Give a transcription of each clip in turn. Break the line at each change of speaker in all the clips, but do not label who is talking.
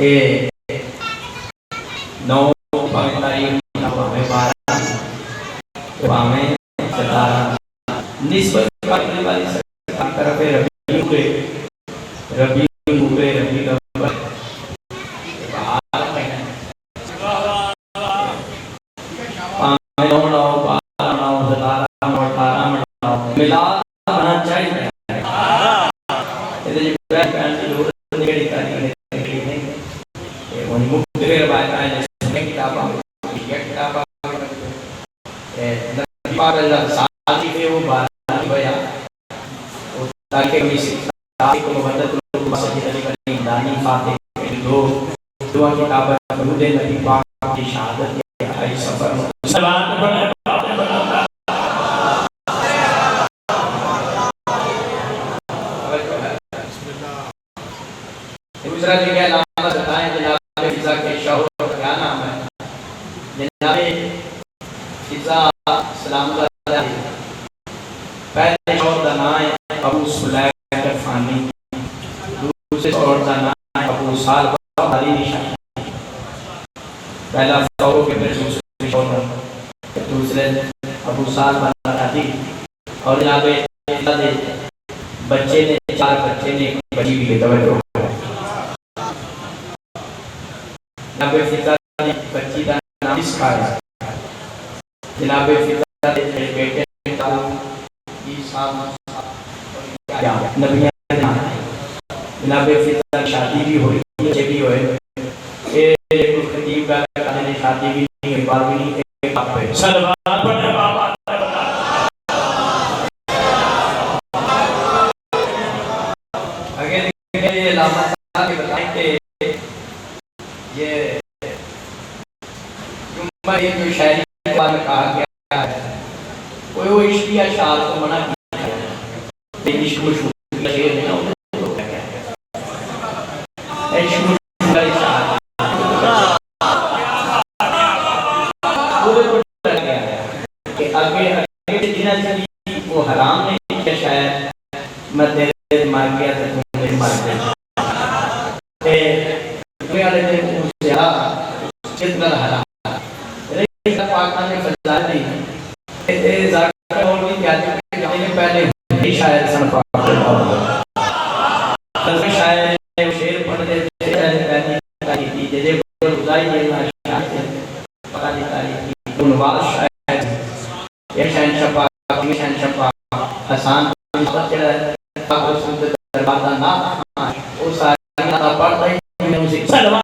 ए 9 तारीख हमें 12 तो हमें 17 निस्बत करने वाली सरकार पे रबी हुए रबी नवंबर मिला चाहिए दूसरा जगह नाम बताएं जनाब फिजा के शौहर क्या नाम है? जनाब फिजा सलाम पहले शौहर का नाम है अबू सुलैम गफानी, दूसरे शौहर का नाम है अबू साल अली निशान। पहला शौहर के फिर दूसरे शौहर दूसरे अबू साल अली और जनाब बच्चे ने 4 बच्चे ने बड़ी भी तवज्जो जनाब फिजा ने बच्ची का नाम इसका है। जनाब फिजा ने बेटे का ईसा या नबियां जनाब फिजा की शादी भी हुई बच्चे भी हुए। एक खतीब का कहने शादी भी नहीं हुई बात भी नहीं एक बाप पे सलवात पढ़े बाबा आगे ये लामा के बताएंगे ये जो शायरी के बारे में कहा गया है कोई वो इश्क या शार को मना किया है इश्क मशहूर शेर नहीं होता तो क्या है इश्क मशहूर शार वो गया है कि आगे दिन चली वो हराम नहीं किया शायद मैं तेरे मार गया तो तुम मेरे मार गया वाले दिन उससे कितना हराम पाकिस्तान ने फजाइल दी ए जाकर और भी क्या जाने के पहले ही शायद सनफा तब शायद शेर पढ़ते थे पहले तारीख थी जैसे बुझाई ये ना शायद पता नहीं तारीख की उनवास शायद ये शायद शफा हसन बच्चे पाक दरबार का नाम वो सारी ना पढ़ता ही म्यूजिक सलवा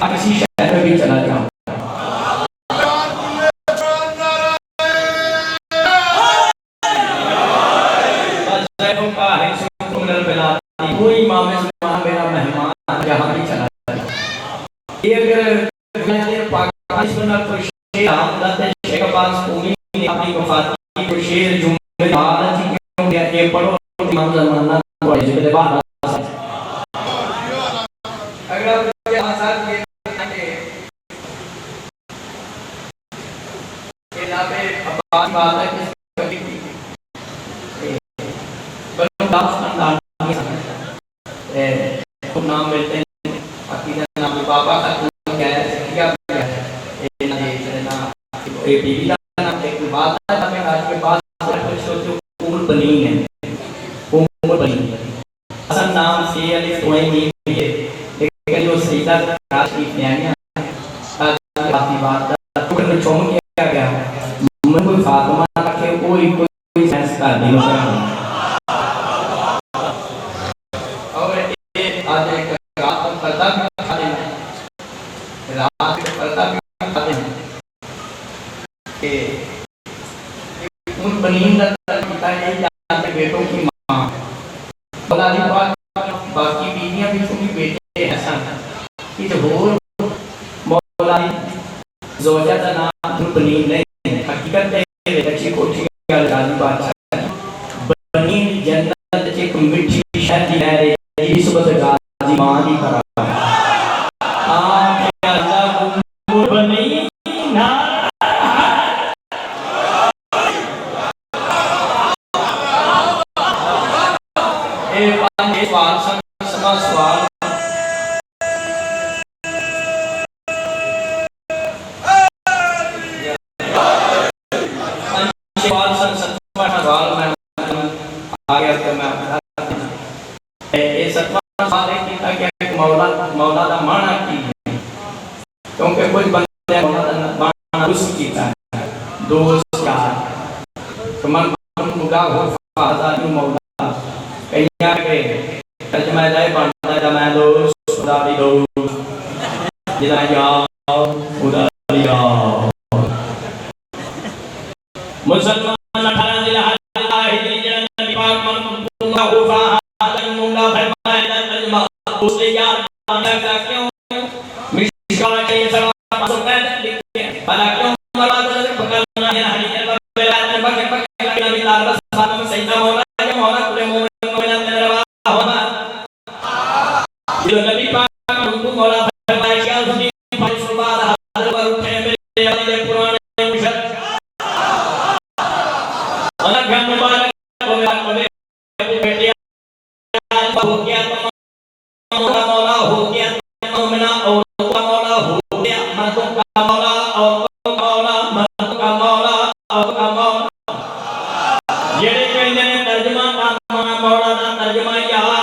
किसी शहर में भी चला जाऊं कोई इमाम मेरा मेहमान जहाँ भी चला जाए ये अगर पाकिस्तान कोई शेर हमदर्द शेख अब्बास पूरी ने अपनी वफात को शेर जुम्मे हालत क्यों गया ये पढ़ो इमाम ज़माना को जिसके बाद अगर ये आसार ये के नामे अब्बास बात है कि बनो दास खानदान को नाम मिलते हैं अकीदा नाम बाबा का क्या है क्या है ना ये बीवी का नाम एक बात है हमें आज के बाद सोचो उम्र बनी है उम्र बनी है असल नाम से अली सोई नहीं है लेकिन जो सईदा राशि न्याया बाती बात टुकड़ चौम किया गया मैं कोई फातिमा के कोई सेंस का दिन का आज एक रात को पर्दा भी खा देना रात को पर्दा भी खा देना कि उन बनीन का पिता ये जानते बेटों की माँ औलादी पाक बाकी बीवियां भी चूंकि बेटे हैं सन कि जो होर मौलादी जोजा का नाम बनीन नहीं हकीकत है अच्छी कोठी का राजी बादशाह बनीन जन्नत च एक मिठी शहर दी रह रही जिस वक्त गाजी मां दी तरह मौला का माना की क्योंकि कुछ बंदे मौला का माना उस कीता दोस्त का तो मन मुगा हो फादा नु मौला कईया के तर्जमा जाए बनता जमा दोस्त खुदा दी दोस्त जिदा याओ खुदा दी याओ मुसलमान 18 जिला हिजरी जन नबी पाक मन हुफा आदम मुंगा फरमाया तर्जमा उसने यार क्यों मिशकाल के सलाम मसला लिखते हैं भला क्यों मौला का पकड़ना है हरी बेला में बके नबी लाल साहब में सैयदा मौला या मौला कुल मोमिन में रवा होना जो नबी पाक उनको मौला फरमाया क्या उसने फरमाया हर बार उठे मेरे अपने पुराने मिशर अलग हम मुबारक को बेटे हो गया मौला हो गया मोमिना और मौला हो गया मर्दों का